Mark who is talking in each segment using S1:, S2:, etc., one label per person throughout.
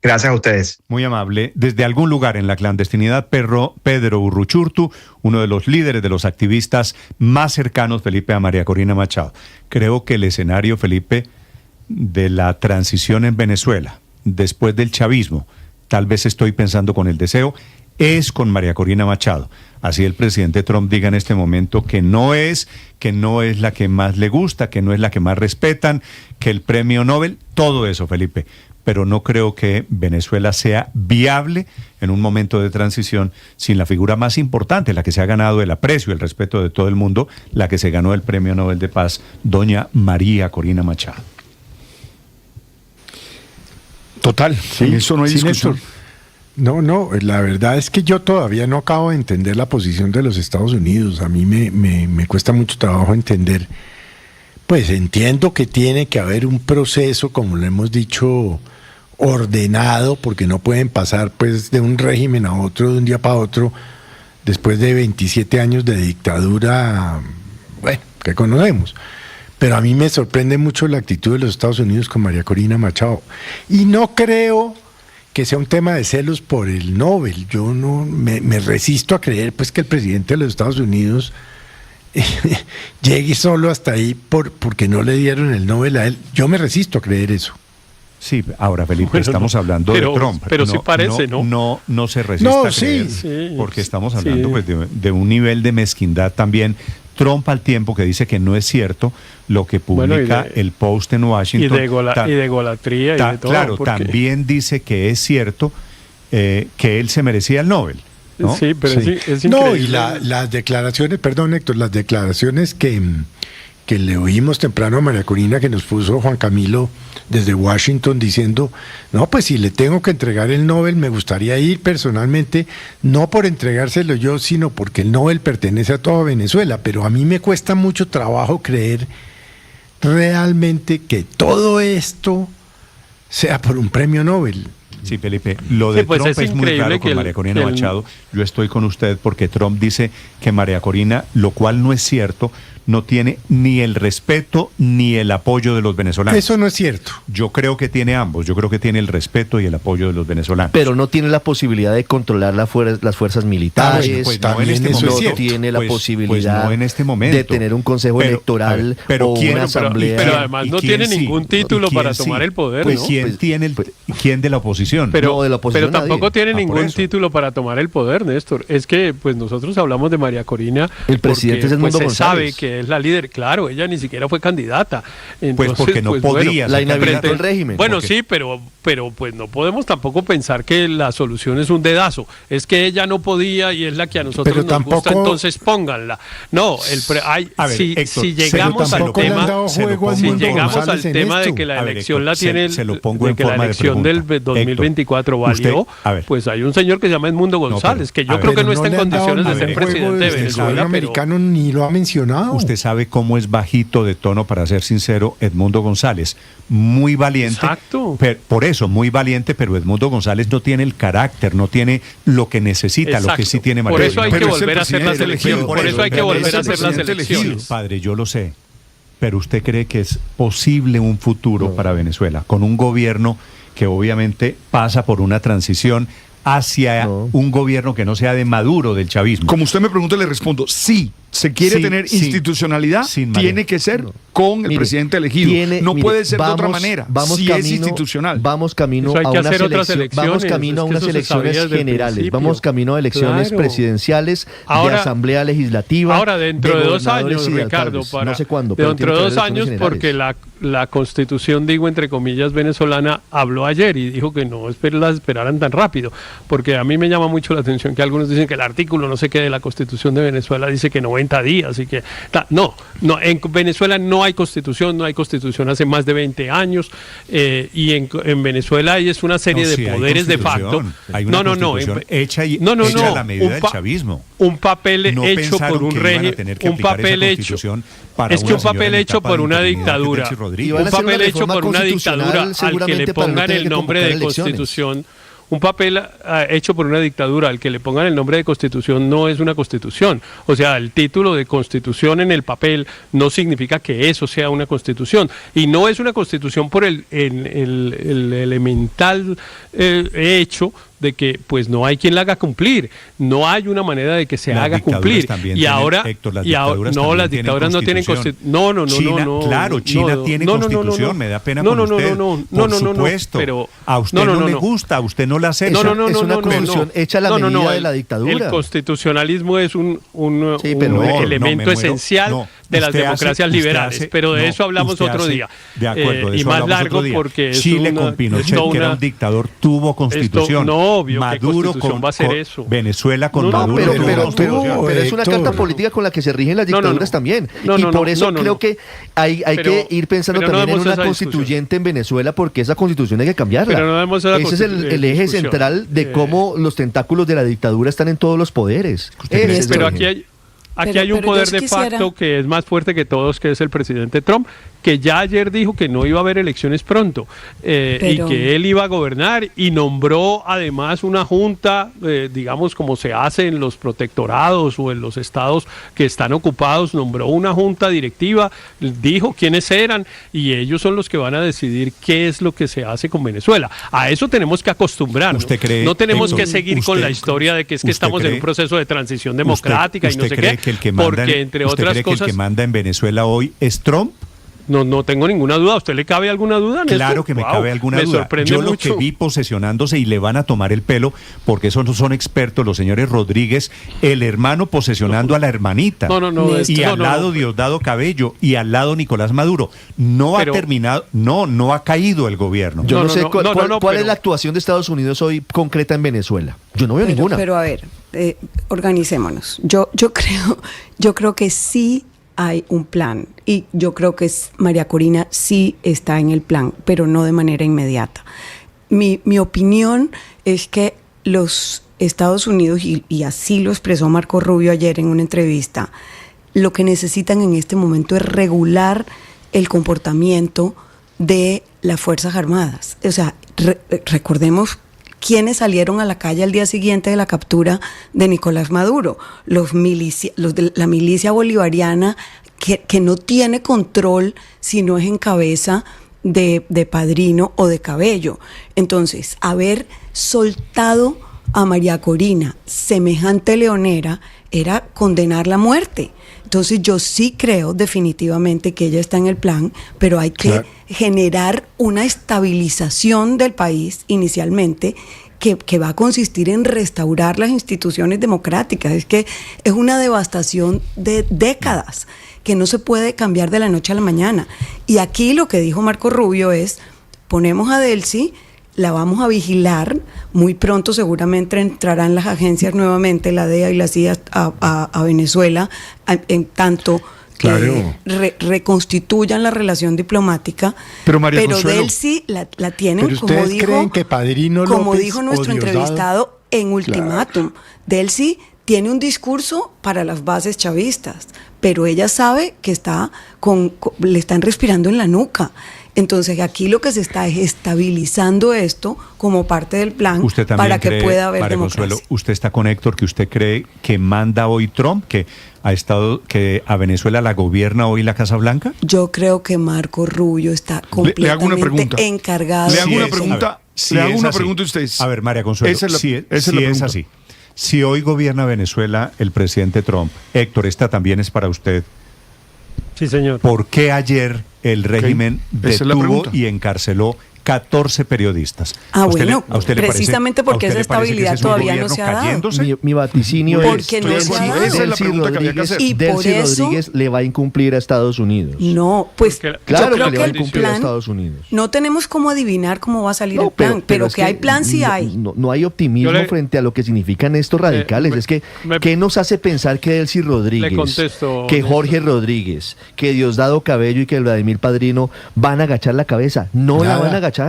S1: Gracias a ustedes.
S2: Muy amable. Desde algún lugar en la clandestinidad, Pedro Urruchurtu, uno de los líderes de los activistas más cercanos, Felipe, a María Corina Machado. Creo que el escenario, Felipe, de la transición en Venezuela, después del chavismo, tal vez estoy pensando con el deseo, es con María Corina Machado. Así el presidente Trump diga en este momento que no es la que más le gusta, que no es la que más respetan, que el premio Nobel, todo eso, Felipe. Pero no creo que Venezuela sea viable en un momento de transición sin la figura más importante, la que se ha ganado el aprecio, el respeto de todo el mundo, la que se ganó el premio Nobel de Paz, doña María Corina Machado.
S3: Total, sí, en eso no hay discusión. No, la verdad es que yo todavía no acabo de entender la posición de los Estados Unidos. A mí me cuesta mucho trabajo entender. Pues entiendo que tiene que haber un proceso, como lo hemos dicho, ordenado, porque no pueden pasar pues de un régimen a otro, de un día para otro, después de 27 años de dictadura, bueno, que conocemos. Pero a mí me sorprende mucho la actitud de los Estados Unidos con María Corina Machado. Y no creo que sea un tema de celos por el Nobel. Yo no me resisto a creer pues que el presidente de los Estados Unidos llegue solo hasta ahí porque no le dieron el Nobel a él. Yo me resisto a creer eso.
S2: Sí, ahora Felipe, bueno, estamos hablando de Trump.
S4: Pero sí parece, ¿no?
S2: No se resiste a creer, porque estamos hablando pues, de un nivel de mezquindad también. Trump, al tiempo que dice que no es cierto lo que publica el Post en Washington.
S4: Y de golatría y de todo.
S2: Claro, también dice que es cierto que él se merecía el Nobel, ¿no?
S4: Sí, pero sí. Es increíble.
S3: No, y las declaraciones, perdón Héctor, las declaraciones que le oímos temprano a María Corina, que nos puso Juan Camilo desde Washington diciendo, no, pues si le tengo que entregar el Nobel, me gustaría ir personalmente, no por entregárselo yo, sino porque el Nobel pertenece a toda Venezuela, pero a mí me cuesta mucho trabajo creer realmente que todo esto sea por un premio Nobel.
S2: Sí, Felipe, lo de
S4: pues
S2: Trump es muy claro con María Corina Machado. Yo estoy con usted porque Trump dice que María Corina, lo cual no es cierto, no tiene ni el respeto ni el apoyo de los venezolanos.
S3: Eso no es cierto.
S2: Yo creo que tiene ambos. Yo creo que tiene el respeto y el apoyo de los venezolanos.
S5: Pero no tiene la posibilidad de controlar las fuerzas militares.
S2: Pues no en este momento.
S5: No tiene la posibilidad
S2: no en este momento.
S5: de tener un consejo electoral o una asamblea.
S4: Pero además no tiene ningún título para tomar el poder,
S2: pues
S4: ¿no?
S2: ¿Quién de la oposición?
S4: Pero,
S5: de la oposición
S4: pero tampoco tiene ningún
S2: eso.
S4: título para tomar el poder, Néstor. Es que pues nosotros hablamos de María Corina.
S5: El presidente es Edmundo González.
S4: Se sabe que es la líder. Claro, ella ni siquiera fue candidata. Entonces,
S2: pues porque no podía.
S5: La inhabilitó el régimen.
S4: Bueno,
S2: porque...
S4: sí, pero pues no podemos tampoco pensar que la solución es un dedazo. Es que ella no podía y es la que a nosotros
S3: pero
S4: nos
S3: tampoco...
S4: gusta, entonces pónganla. No, si llegamos al tema de que la elección la tiene de que la elección del 2024 valió, pues hay un señor que se llama Edmundo González, que yo creo que no está en condiciones de ser presidente de Venezuela.
S3: El americano ni lo ha mencionado.
S2: Usted sabe cómo es bajito de tono, para ser sincero, Edmundo González. Muy valiente.
S4: Exacto.
S2: Por eso, muy valiente, pero Edmundo González no tiene el carácter, no tiene lo que necesita. Exacto. Lo que sí tiene María.
S4: Por eso hay que volver a hacer las elecciones. Por eso hay que volver a hacer las elecciones.
S2: Padre, yo lo sé. Pero ¿usted cree que es posible un futuro para Venezuela con un gobierno que obviamente pasa por una transición hacia un gobierno que no sea de Maduro, del chavismo?
S3: Como usted me pregunta, le respondo, sí. Se quiere tener institucionalidad, tiene que ser con el presidente elegido. No puede ser de otra manera, es institucional.
S5: Vamos camino a unas elecciones generales, vamos camino a elecciones presidenciales, de asamblea legislativa.
S4: Ahora, dentro de 2 años, Ricardo,
S5: no sé cuándo.
S4: Dentro de 2 años, porque la constitución, digo entre comillas, venezolana, habló ayer y dijo que no las esperaran tan rápido, porque a mí me llama mucho la atención que algunos dicen que el artículo no sé qué de la constitución de Venezuela dice que 90 días, así que no, en Venezuela no hay constitución hace más de 20 años, y en Venezuela hay una serie de poderes de facto.
S2: Hay una constitución hecha a la medida del chavismo.
S4: Un papel hecho por un régimen, un papel hecho por una dictadura, un papel hecho por una dictadura al que le pongan el nombre de constitución. un papel hecho por una dictadura, al que le pongan el nombre de constitución no es una constitución. O sea, el título de constitución en el papel no significa que eso sea una constitución. Y no es una constitución por el elemental hecho de que pues no hay quien la haga cumplir, no hay una manera de que se haga cumplir. Y ahora, no, las dictaduras no tienen constitución. No.
S2: Claro, China tiene constitución, me da pena con usted. Por supuesto, pero a usted no le gusta, a usted no la hace.
S5: Es una constitución hecha a la medida de la dictadura.
S4: El constitucionalismo es un elemento esencial de las democracias liberales, pero de eso hablamos otro día.
S2: De acuerdo,
S4: y más largo porque
S2: Chile con Pinochet, que era un dictador, tuvo constitución.
S4: Obvio,
S2: Maduro
S4: va a ser eso.
S2: Venezuela con Maduro.
S5: Pero es una carta política con la que se rigen las dictaduras también. Y por eso creo que hay que ir pensando también en una constituyente en Venezuela, porque esa constitución hay que cambiarla. Ese es el eje central de cómo los tentáculos de la dictadura están en todos los poderes.
S4: Pero aquí hay un poder de facto que es más fuerte que todos, que es el presidente Trump, que ya ayer dijo que no iba a haber elecciones pronto y que él iba a gobernar, y nombró además una junta, digamos como se hace en los protectorados o en los estados que están ocupados, nombró una junta directiva, dijo quiénes eran, y ellos son los que van a decidir qué es lo que se hace con Venezuela. A eso tenemos que acostumbrarnos. No tenemos que seguir con la historia de que es que estamos en un proceso de transición democrática y no sé qué, porque entre otras cosas...
S2: ¿El que manda en Venezuela hoy es Trump?
S4: No tengo ninguna duda. ¿A usted le cabe alguna duda, Néstor?
S2: Claro que me cabe alguna duda. Yo lo que vi posesionándose, y le van a tomar el pelo, porque esos no son expertos, los señores Rodríguez, el hermano posesionando a la hermanita. Y al lado Diosdado Cabello, y al lado Nicolás Maduro. No ha caído el gobierno.
S5: Yo no sé cuál es la actuación de Estados Unidos hoy concreta en Venezuela. Yo no veo ninguna.
S1: Pero a ver, organicémonos. Yo creo que sí hay un plan, y yo creo que María Corina sí está en el plan, pero no de manera inmediata. Mi opinión es que los Estados Unidos, y así lo expresó Marco Rubio ayer en una entrevista, lo que necesitan en este momento es regular el comportamiento de las Fuerzas Armadas. O sea, recordemos quiénes salieron a la calle al día siguiente de la captura de Nicolás Maduro, los de la milicia bolivariana, que no tiene control si no es en cabeza de Padrino o de Cabello. Entonces, haber soltado a María Corina, semejante leonera, era condenarla a muerte. Entonces yo sí creo definitivamente que ella está en el plan, pero hay que generar una estabilización del país inicialmente, que va a consistir en restaurar las instituciones democráticas. Es que es una devastación de décadas que no se puede cambiar de la noche a la mañana. Y aquí lo que dijo Marco Rubio es: ponemos a Delcy, la vamos a vigilar, muy pronto seguramente entrarán las agencias nuevamente, la DEA y la CIA a Venezuela, en tanto reconstituyan la relación diplomática, pero Delcy la tienen,
S3: pero
S1: como dijo,
S3: creen que Padrino López,
S1: como dijo nuestro entrevistado en ultimátum, Delcy tiene un discurso para las bases chavistas, pero ella sabe que le están respirando en la nuca. Entonces aquí lo que se está es estabilizando esto como parte del plan para que pueda haber democracia. Consuelo,
S2: ¿usted está con Héctor, que usted cree que manda hoy Trump, que a Venezuela la gobierna hoy la Casa Blanca?
S1: Yo creo que Marco Rubio está completamente encargado.
S6: Le hago una pregunta. Le hago una pregunta a ustedes.
S2: A ver, María Consuelo, es así. Si hoy gobierna Venezuela el presidente Trump, Héctor, esta también es para usted.
S4: Sí, señor.
S2: ¿Por qué ayer el régimen detuvo y encarceló 14 periodistas?
S1: Bueno, precisamente porque esa estabilidad todavía no se ha dado.
S5: Mi vaticinio es que
S1: Delcy
S5: Rodríguez le va a incumplir a Estados Unidos.
S1: No, pues
S5: claro que le va a incumplir a Estados Unidos.
S1: No tenemos cómo adivinar cómo va a salir el plan, pero que hay plan sí hay.
S5: No hay optimismo frente a lo que significan estos radicales. Es que, ¿qué nos hace pensar que Delcy Rodríguez, que Jorge Rodríguez, que Diosdado Cabello y que Vladimir Padrino van a agachar la cabeza? No la van a agachar.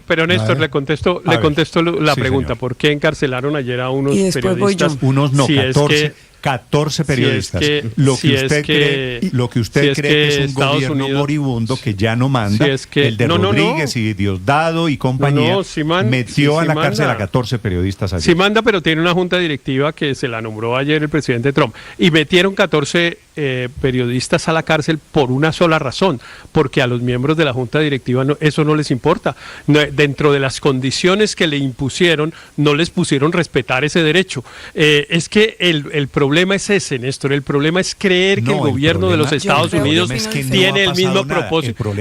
S4: Pero Néstor, le contesto la pregunta. Señor. ¿Por qué encarcelaron ayer a unos periodistas?
S2: Unos no, 14. 14 periodistas. Lo que usted cree que es un gobierno moribundo que ya no manda, el de Rodríguez y Diosdado y compañía, metió a la cárcel a 14 periodistas ayer.
S4: Sí manda, pero tiene una junta directiva que se la nombró ayer el presidente Trump. Y metieron 14 periodistas a la cárcel por una sola razón, porque a los miembros de la junta directiva eso no les importa. Dentro de las condiciones que le impusieron, no les pusieron respetar ese derecho. Es que el problema es ese, Néstor. El problema es creer que el gobierno de los Estados Unidos tiene el mismo propósito.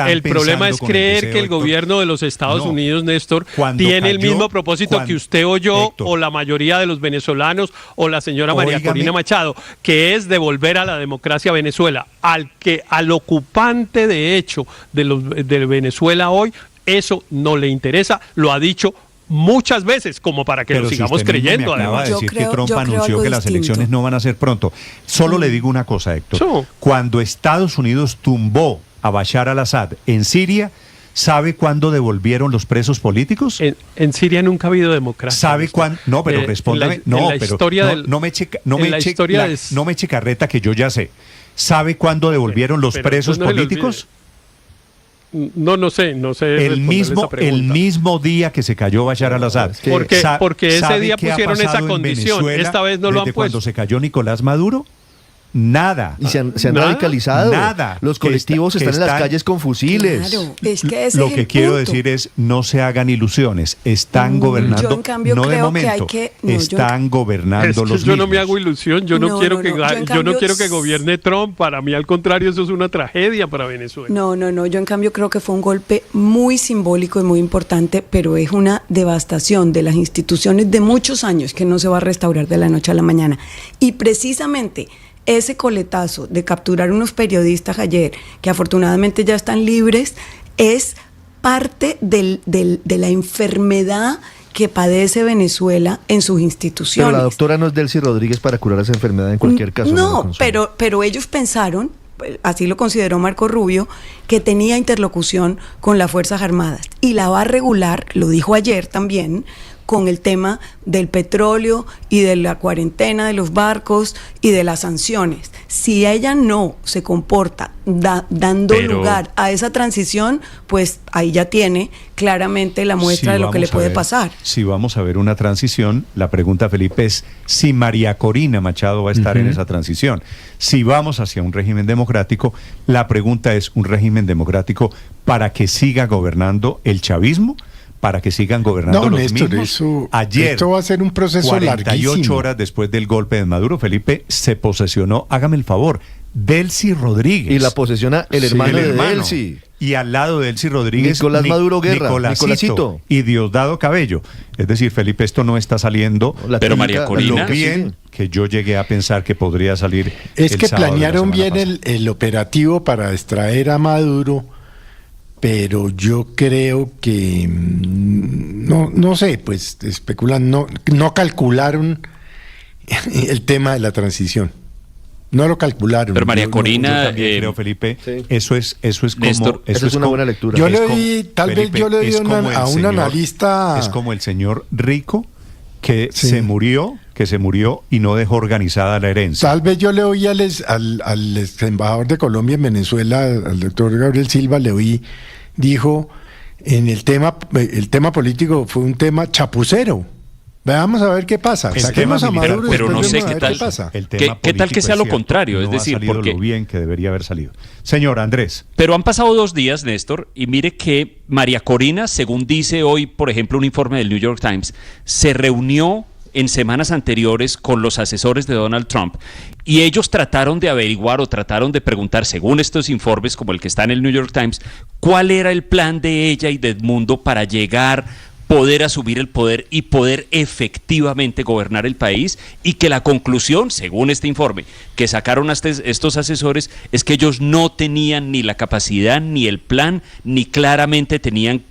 S4: El problema es creer que el gobierno de los Estados Unidos, Néstor, tiene el mismo propósito que usted o yo, o la mayoría de los venezolanos, o la señora María Corina Machado, que es devolver a la democracia a Venezuela. Al ocupante de hecho de Venezuela hoy, eso no le interesa, lo ha dicho muchas veces, como para que lo sigamos creyendo.
S2: Acaba de decir que Trump anunció que las elecciones no van a ser pronto. Solo le digo una cosa, Héctor. Cuando Estados Unidos tumbó a Bashar al-Assad en Siria, ¿sabe cuándo devolvieron los presos políticos?
S4: En Siria nunca ha habido democracia.
S2: ¿Sabe cuándo? No, pero respóndame. No me eche carreta, que yo ya sé. ¿Sabe cuándo devolvieron los presos políticos?
S4: No sé.
S2: El mismo día que se cayó Bashar al-Assad.
S4: Porque ese día pusieron esa condición. Esta vez no lo han puesto.
S2: Cuando se cayó Nicolás Maduro, nada.
S5: Y se han radicalizado.
S2: Nada.
S5: Los colectivos están en las calles con fusiles.
S1: Claro, es que ese
S2: lo
S1: es
S2: que
S1: el
S2: quiero
S1: punto.
S2: decir es, no se hagan ilusiones. Están gobernando,
S1: yo en cambio
S2: no
S1: creo
S2: de momento,
S1: que
S2: están gobernando los
S4: yo
S2: mismos.
S4: no me hago ilusión, yo no quiero que gobierne Trump. Para mí, al contrario, eso es una tragedia para Venezuela.
S1: No, yo en cambio creo que fue un golpe muy simbólico y muy importante, pero es una devastación de las instituciones de muchos años que no se va a restaurar de la noche a la mañana. Y precisamente ese coletazo de capturar unos periodistas ayer, que afortunadamente ya están libres, es parte de la enfermedad que padece Venezuela en sus instituciones.
S5: Pero la doctora no es Delcy Rodríguez para curar esa enfermedad en cualquier caso.
S1: No, pero ellos pensaron, así lo consideró Marco Rubio, que tenía interlocución con las Fuerzas Armadas y la va a regular, lo dijo ayer también, con el tema del petróleo y de la cuarentena de los barcos y de las sanciones. Si ella no se comporta dando lugar a esa transición, pues ahí ya tiene claramente la muestra de lo que le puede pasar.
S2: Si vamos a ver una transición, la pregunta, Felipe, es si María Corina Machado va a estar en esa transición. Si vamos hacia un régimen democrático, la pregunta es, ¿un régimen democrático para que siga gobernando el chavismo? Para que sigan gobernando los mismos. Ayer,
S3: esto va a ser un proceso
S2: 48
S3: larguísimo.
S2: horas después del golpe de Maduro, Felipe, se posesionó, hágame el favor, Delcy Rodríguez.
S5: Y la posesiona el hermano de Delcy.
S2: Y al lado de Delcy Rodríguez,
S5: Nicolás Maduro Guerra, Nicolásito.
S2: Y Diosdado Cabello. Es decir, Felipe, esto no está saliendo.
S7: Pero María Corina,
S2: lo bien que yo llegué a pensar que podría salir.
S3: Es que planearon bien el operativo para extraer a Maduro, pero yo creo que no sé, pues especulan, no calcularon el tema de la transición. No lo calcularon.
S7: Pero María Corina,
S2: yo también creo, Felipe, sí. eso es como
S5: Néstor, eso es una buena lectura.
S3: Yo le di, tal vez yo le di a un analista.
S2: Es como el señor rico que se murió y no dejó organizada la herencia.
S3: Tal vez yo le oí al ex embajador de Colombia en Venezuela, al doctor Gabriel Silva, le oí, dijo, el tema político fue un tema chapucero. Vamos a ver qué pasa.
S2: Saquemos a Maduro,
S7: pero no sé qué tal
S2: pasa.
S7: ¿Qué tal que sea lo contrario? Es decir,
S2: ha salido
S7: porque
S2: lo bien que debería haber salido. Señor Andrés.
S7: Pero han pasado 2 días, Néstor, y mire que María Corina, según dice hoy, por ejemplo, un informe del New York Times, se reunió en semanas anteriores con los asesores de Donald Trump y ellos trataron de averiguar o trataron de preguntar, según estos informes como el que está en el New York Times, cuál era el plan de ella y de Edmundo para poder asumir el poder y poder efectivamente gobernar el país, y que la conclusión, según este informe que sacaron estos asesores, es que ellos no tenían ni la capacidad ni el plan, ni claramente tenían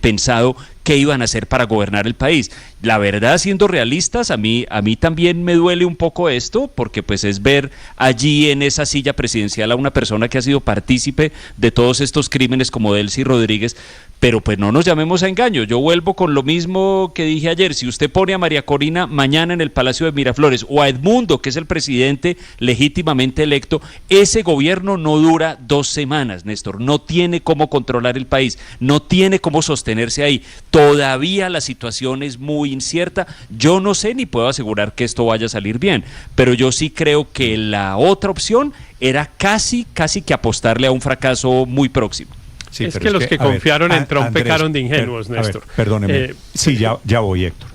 S7: pensado qué iban a hacer para gobernar el país. La verdad, siendo realistas, a mí también me duele un poco esto, porque pues es ver allí en esa silla presidencial a una persona que ha sido partícipe de todos estos crímenes como Delcy Rodríguez, pero pues no nos llamemos a engaño. Yo vuelvo con lo mismo que dije ayer: si usted pone a María Corina mañana en el Palacio de Miraflores o a Edmundo, que es el presidente legítimamente electo, ese gobierno no dura 2 semanas, Néstor. No tiene cómo controlar el país, no tiene cómo sostenerse ahí. Todavía la situación es muy incierta. Yo no sé ni puedo asegurar que esto vaya a salir bien, pero yo sí creo que la otra opción era casi que apostarle a un fracaso muy próximo.
S4: Sí, es que los que confiaron en Trump Andrés, pecaron de ingenuos, Néstor.
S2: Perdóneme. Sí, ya voy, Héctor.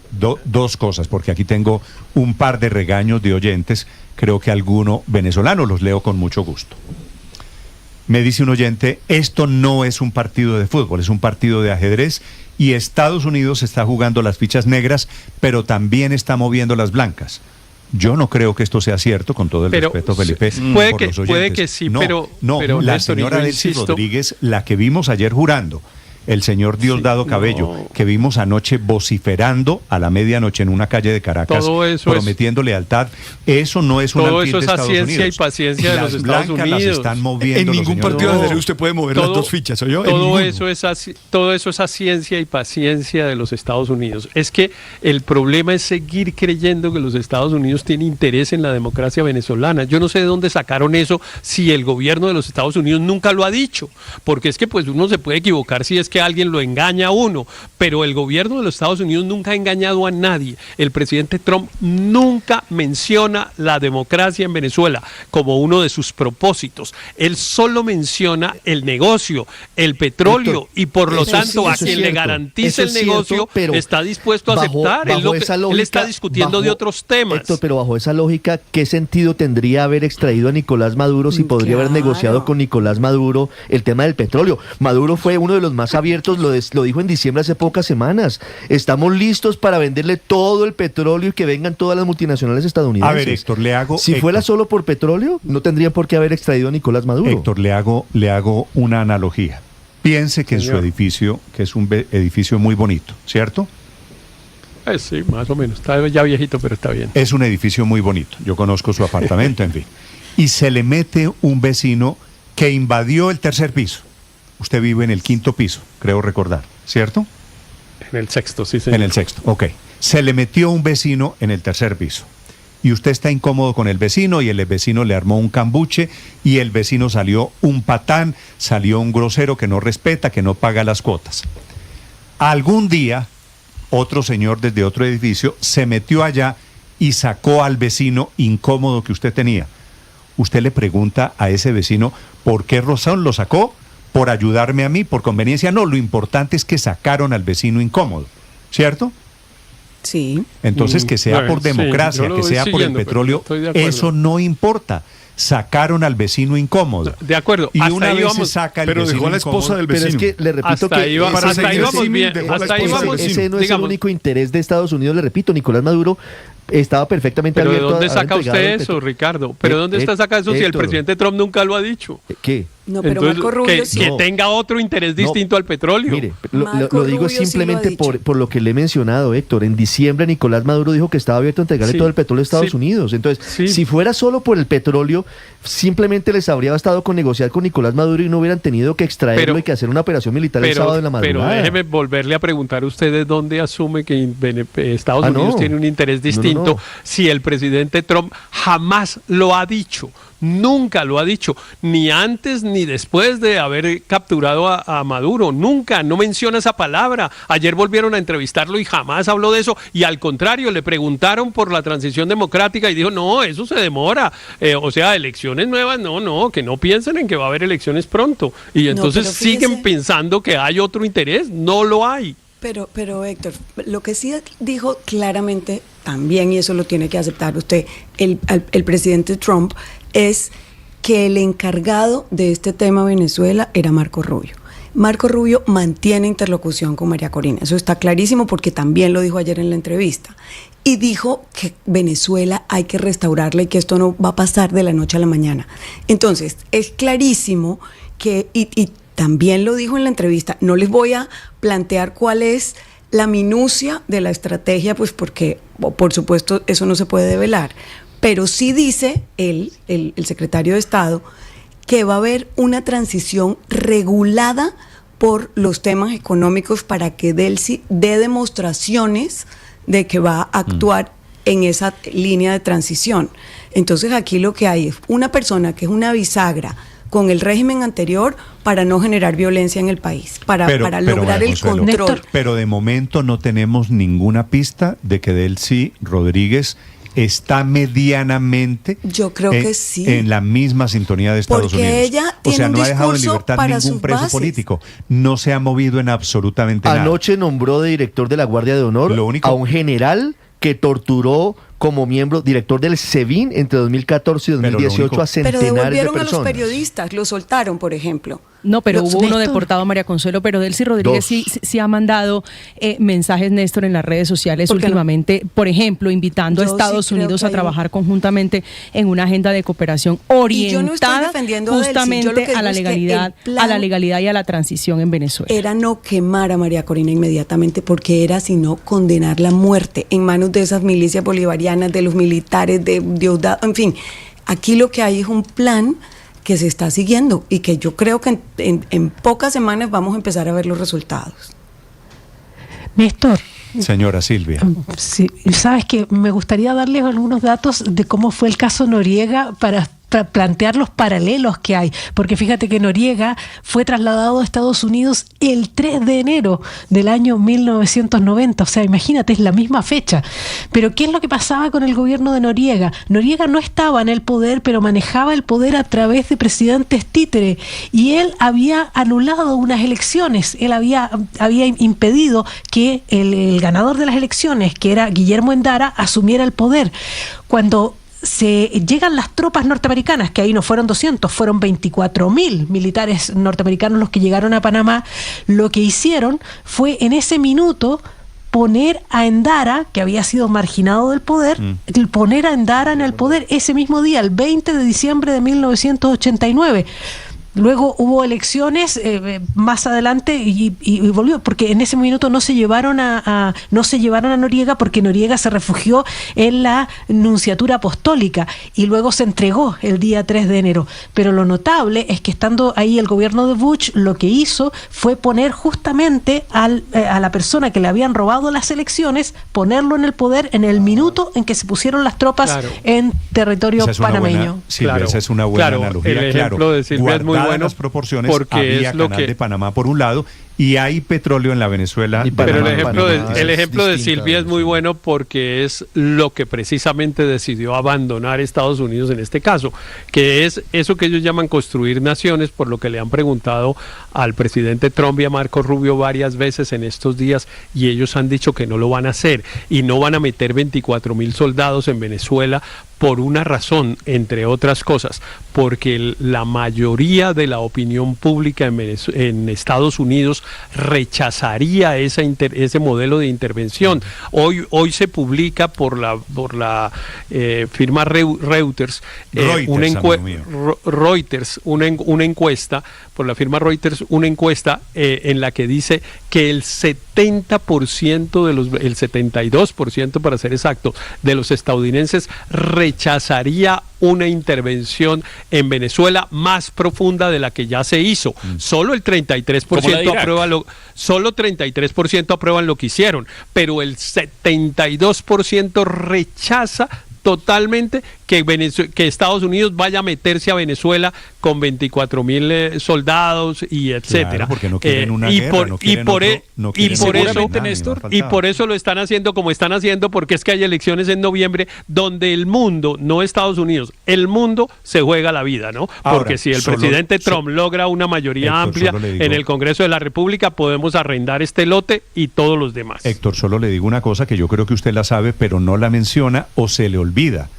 S2: Dos cosas, porque aquí tengo un par de regaños de oyentes, creo que alguno venezolano, los leo con mucho gusto. Me dice un oyente: esto no es un partido de fútbol, es un partido de ajedrez, y Estados Unidos está jugando las fichas negras, pero también está moviendo las blancas. Yo no creo que esto sea cierto, con todo el respeto, Felipe,
S4: puede que sí, pero
S2: la señora Delcy Rodríguez, la que vimos ayer jurando, el señor Diosdado Cabello, que vimos anoche vociferando a la medianoche en una calle de Caracas, prometiendo lealtad, eso no es un alfil de Estados Unidos.
S4: Todo eso es ciencia y paciencia de los Estados Unidos.
S2: Las están moviendo.
S6: En ningún partido de ajedrez usted puede mover las dos fichas, ¿oyó?
S4: Todo eso es a ciencia y paciencia de los Estados Unidos. Es que el problema es seguir creyendo que los Estados Unidos tienen interés en la democracia venezolana. Yo no sé de dónde sacaron eso, si el gobierno de los Estados Unidos nunca lo ha dicho, porque es que pues uno se puede equivocar si es que alguien lo engaña a uno, pero el gobierno de los Estados Unidos nunca ha engañado a nadie. El presidente Trump nunca menciona la democracia en Venezuela como uno de sus propósitos. Él solo menciona el negocio, el petróleo, Héctor, y por lo tanto a quien le garantice el negocio está dispuesto a aceptar. Él está discutiendo de otros temas.
S5: Héctor, pero bajo esa lógica, ¿qué sentido tendría haber extraído a Nicolás Maduro si podría haber negociado con Nicolás Maduro el tema del petróleo? Maduro fue uno de los más abiertos, lo dijo en diciembre hace pocas semanas. Estamos listos para venderle todo el petróleo y que vengan todas las multinacionales estadounidenses.
S2: A ver, Héctor,
S5: Si fuera solo por petróleo, no tendrían por qué haber extraído a Nicolás Maduro.
S2: Héctor, le hago una analogía. Piense que en su edificio, que es un edificio muy bonito, ¿cierto?
S4: Sí, más o menos. Está ya viejito, pero está bien.
S2: Es un edificio muy bonito. Yo conozco su apartamento, en fin. Y se le mete un vecino que invadió el 3er piso. Usted vive en el 5º piso, creo recordar, ¿cierto?
S4: En el 6º, sí, señor.
S2: En el 6º, ok. Se le metió un vecino en el 3er piso. Y usted está incómodo con el vecino, y el vecino le armó un cambuche, y el vecino salió un patán, salió un grosero que no respeta, que no paga las cuotas. Algún día, otro señor desde otro edificio se metió allá y sacó al vecino incómodo que usted tenía. Usted le pregunta a ese vecino por qué razón lo sacó. ¿Por ayudarme a mí? ¿Por conveniencia? No, lo importante es que sacaron al vecino incómodo, ¿cierto?
S1: Sí.
S2: Entonces, que sea por democracia, que sea por el petróleo, eso no importa. Sacaron al vecino incómodo.
S4: De acuerdo.
S2: Y hasta una vez se saca el
S6: pero
S2: vecino
S6: dejó a la esposa del vecino.
S5: Pero es que le repito
S4: hasta
S5: que ese no es el único interés de Estados Unidos. Le repito, Nicolás Maduro estaba perfectamente
S4: abierto.
S5: ¿Pero
S4: de dónde saca usted eso, Ricardo? ¿Pero dónde está sacando eso si el presidente Trump nunca lo ha dicho?
S5: ¿Qué?
S1: No, pero entonces, Marco Rubio
S4: que tenga otro interés distinto al petróleo.
S5: Mire, lo digo simplemente sí por lo que le he mencionado, Héctor. En diciembre Nicolás Maduro dijo que estaba abierto a entregarle todo el petróleo a Estados Unidos. Entonces, si fuera solo por el petróleo, simplemente les habría bastado con negociar con Nicolás Maduro y no hubieran tenido que extraerlo y que hacer una operación militar el sábado en la madrugada.
S4: Pero déjeme volverle a preguntar a ustedes dónde asume que Estados Unidos tiene un interés distinto si el presidente Trump jamás lo ha dicho. Nunca lo ha dicho, ni antes ni después de haber capturado a Maduro. Nunca, no menciona esa palabra. Ayer volvieron a entrevistarlo y jamás habló de eso. Y al contrario, le preguntaron por la transición democrática y dijo, no, eso se demora. O sea, elecciones nuevas, no, que no piensen en que va a haber elecciones pronto. Y entonces siguen pensando que hay otro interés. No lo hay.
S1: Pero Héctor, lo que sí dijo claramente también, y eso lo tiene que aceptar usted, el presidente Trump, es que el encargado de este tema Venezuela era Marco Rubio. Marco Rubio mantiene interlocución con María Corina, eso está clarísimo porque también lo dijo ayer en la entrevista. Y dijo que Venezuela hay que restaurarla y que esto no va a pasar de la noche a la mañana. Entonces, es clarísimo que, y también lo dijo en la entrevista, no les voy a plantear cuál es la minucia de la estrategia, pues porque, por supuesto, eso no se puede develar. Pero sí dice el secretario de Estado que va a haber una transición regulada por los temas económicos para que Delcy dé demostraciones de que va a actuar en esa línea de transición. Entonces aquí lo que hay es una persona que es una bisagra con el régimen anterior para no generar violencia en el país, para lograr el control.
S2: Pero de momento no tenemos ninguna pista de que Delcy Rodríguez está medianamente,
S1: yo creo que sí,
S2: en la misma sintonía de Estados
S1: porque
S2: Unidos.
S1: Ella tiene
S2: no
S1: un
S2: ha dejado en
S1: discurso
S2: libertad
S1: para
S2: ningún
S1: sus
S2: preso
S1: bases.
S2: político. No se ha movido en absolutamente nada.
S5: Anoche nombró de director de la Guardia de Honor a un general que torturó como director del SEBIN entre 2014 y 2018 a centenares de personas.
S1: Pero devolvieron a los periodistas, los soltaron, por ejemplo.
S8: No, pero hubo uno deportado, María Consuelo, pero Delcy Rodríguez sí ha mandado mensajes, Néstor, en las redes sociales últimamente, por ejemplo, invitando a Estados Unidos a trabajar conjuntamente en una agenda de cooperación orientada justamente a la legalidad y a la transición en Venezuela.
S1: Era no quemar a María Corina inmediatamente, porque era sino condenar la muerte en manos de esas milicias bolivarianas, de los militares, de Diosdado, en fin. Aquí lo que hay es un plan que se está siguiendo y que yo creo que en pocas semanas vamos a empezar a ver los resultados.
S9: Néstor.
S2: Señora Silvia.
S9: Sí, sabes que me gustaría darles algunos datos de cómo fue el caso Noriega para plantear los paralelos que hay, porque fíjate que Noriega fue trasladado a Estados Unidos el 3 de enero del año 1990, o sea, imagínate, es la misma fecha. Pero ¿qué es lo que pasaba con el gobierno de Noriega? Noriega no estaba en el poder, pero manejaba el poder a través de presidentes títere, y él había anulado unas elecciones, él había impedido que el ganador de las elecciones, que era Guillermo Endara, asumiera el poder. Cuando se llegan las tropas norteamericanas, que ahí no fueron 200, fueron 24.000 militares norteamericanos los que llegaron a Panamá, lo que hicieron fue en ese minuto poner a Endara, que había sido marginado del poder, poner a Endara en el poder ese mismo día, el 20 de diciembre de 1989. Luego hubo elecciones más adelante y volvió, porque en ese minuto no se llevaron a Noriega, porque Noriega se refugió en la nunciatura apostólica y luego se entregó el día 3 de enero. Pero lo notable es que estando ahí el gobierno de Bush, lo que hizo fue poner justamente a la persona que le habían robado las elecciones, ponerlo en el poder en el minuto en que se pusieieron las tropas en territorio panameño.
S2: Esa es una buena analogía.
S4: El ejemplo de Silvia es muy bueno,
S2: las proporciones,
S4: porque
S2: había
S4: es lo
S2: canal de Panamá por un lado y hay petróleo en la Venezuela.
S4: Pero el ejemplo de Silvia es muy bueno porque es lo que precisamente decidió abandonar Estados Unidos en este caso, que es eso que ellos llaman construir naciones, por lo que le han preguntado al presidente Trump y a Marco Rubio varias veces en estos días, y ellos han dicho que no lo van a hacer y no van a meter 24.000 soldados en Venezuela por una razón, entre otras cosas, porque la mayoría de la opinión pública en Estados Unidos rechazaría ese modelo de intervención. Hoy se publica por la firma Reuters una encuesta por la firma Reuters, una encuesta en la que dice que el 70% el 72% para ser exacto, de los estadounidenses rechazaría una intervención en Venezuela más profunda de la que ya se hizo. Solo el 33% aprueban lo que hicieron, pero el 72% rechaza totalmente que Estados Unidos vaya a meterse a Venezuela con 24.000 soldados y etcétera.
S2: Claro, porque no quieren una guerra,
S4: y por eso lo están haciendo como están haciendo, porque es que hay elecciones en noviembre donde el mundo, no Estados Unidos, el mundo se juega la vida, ¿no? Porque si el presidente Trump logra una mayoría amplia en el Congreso de la República, podemos arrendar este lote y todos los demás.
S2: Héctor, solo le digo una cosa que yo creo que usted la sabe, pero no la menciona o se le olvida.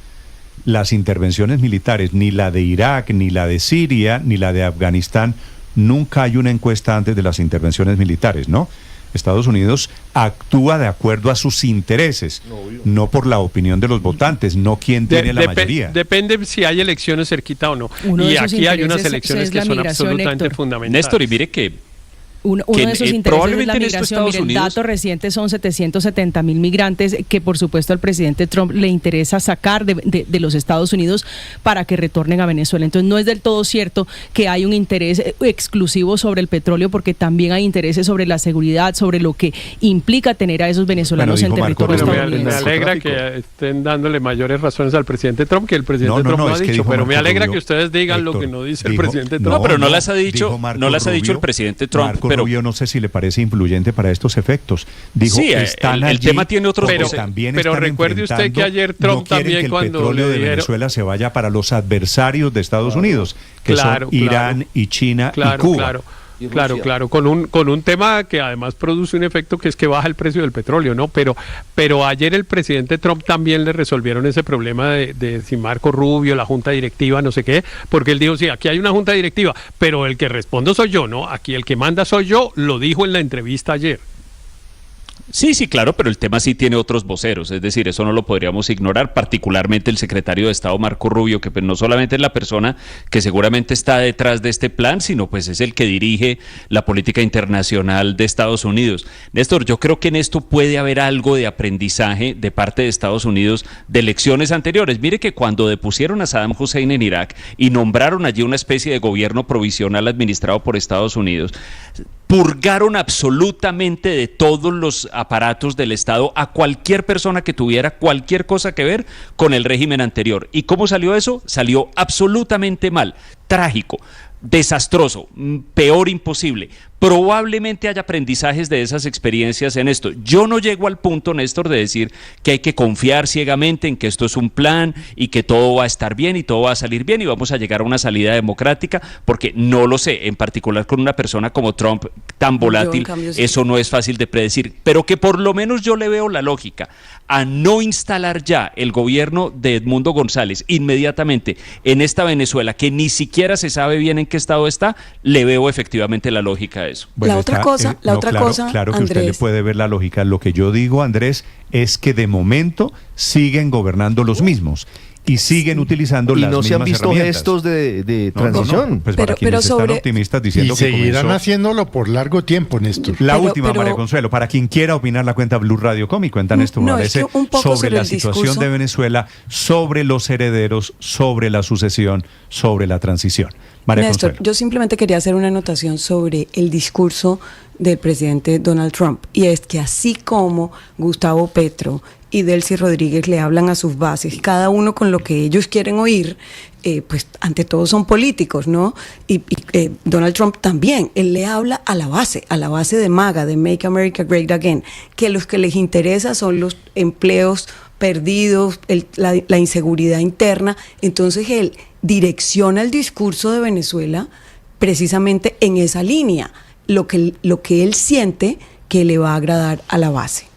S2: Las intervenciones militares, ni la de Irak, ni la de Siria, ni la de Afganistán, nunca hay una encuesta antes de las intervenciones militares, ¿no? Estados Unidos actúa de acuerdo a sus intereses, no por la opinión de los votantes, no quien tiene la mayoría.
S4: Depende si hay elecciones cerquita o no. Y aquí hay unas elecciones que son absolutamente fundamentales.
S7: Néstor, y mire que
S8: uno de esos intereses es la migración. Mire, el dato reciente son 770,000 migrantes que por supuesto al presidente Trump le interesa sacar de los Estados Unidos para que retornen a Venezuela. Entonces no es del todo cierto que hay un interés exclusivo sobre el petróleo, porque también hay intereses sobre la seguridad, sobre lo que implica tener a esos venezolanos en territorio estadounidense.
S4: Me alegra que estén dándole mayores razones al presidente Trump que el presidente Trump no ha dicho, pero me alegra que ustedes digan Héctor, lo que no dice el presidente Trump.
S7: No, pero no las ha dicho, no las ha dicho el presidente Trump.
S2: Marco
S7: pero
S2: Rubio no sé si le parece influyente para estos efectos. Dijo,
S7: sí,
S2: están
S7: el tema tiene otros
S4: pero recuerde usted que ayer Trump también
S2: que
S4: cuando
S2: el petróleo de Venezuela se vaya para los adversarios de Estados Unidos, que son Irán y China y Cuba.
S4: Claro, con un tema que además produce un efecto que es que baja el precio del petróleo, ¿no? Pero ayer el presidente Trump también le resolvieron ese problema de si Marco Rubio, la junta directiva, no sé qué, porque él dijo, sí, aquí hay una junta directiva, pero el que respondo soy yo, ¿no? Aquí el que manda soy yo, lo dijo en la entrevista ayer.
S7: Sí, claro, pero el tema sí tiene otros voceros, es decir, eso no lo podríamos ignorar, particularmente el secretario de Estado Marco Rubio, que pues no solamente es la persona que seguramente está detrás de este plan, sino pues es el que dirige la política internacional de Estados Unidos. Néstor, yo creo que en esto puede haber algo de aprendizaje de parte de Estados Unidos de elecciones anteriores. Mire que cuando depusieron a Saddam Hussein en Irak y nombraron allí una especie de gobierno provisional administrado por Estados Unidos, purgaron absolutamente de todos los aparatos del Estado a cualquier persona que tuviera cualquier cosa que ver con el régimen anterior. ¿Y cómo salió eso? Salió absolutamente mal, trágico, desastroso, peor imposible. Probablemente haya aprendizajes de esas experiencias en esto. Yo no llego al punto, Néstor, de decir que hay que confiar ciegamente en que esto es un plan y que todo va a estar bien y todo va a salir bien y vamos a llegar a una salida democrática, porque no lo sé, en particular con una persona como Trump tan volátil, eso no es fácil de predecir, pero que por lo menos yo le veo la lógica a no instalar ya el gobierno de Edmundo González inmediatamente en esta Venezuela, que ni siquiera se sabe bien en qué estado está, le veo efectivamente la lógica a eso.
S2: Bueno, claro que Andrés, usted le puede ver la lógica. Lo que yo digo, Andrés, es que de momento siguen gobernando los mismos y siguen utilizando las mismas herramientas. Y no se han visto
S5: gestos de transición.
S2: Pues para quienes están optimistas diciendo que
S3: seguirán haciéndolo por largo tiempo, Néstor.
S2: La última, María Consuelo, para quien quiera opinar, la cuenta Blue Radio Com y cuenta Néstor Morales sobre la situación de Venezuela, sobre los herederos, sobre la sucesión, sobre la transición. María
S1: Néstor,
S2: Consuelo.
S1: yo simplemente quería hacer una anotación sobre el discurso del presidente Donald Trump, y es que así como Gustavo Petro y Delcy Rodríguez le hablan a sus bases, cada uno con lo que ellos quieren oír, pues ante todo son políticos, ¿no? Y Donald Trump también, él le habla a la base de MAGA, de Make America Great Again, que los que les interesa son los empleos perdidos, la inseguridad interna. Entonces él direcciona el discurso de Venezuela precisamente en esa línea, lo que él siente que le va a agradar a la base.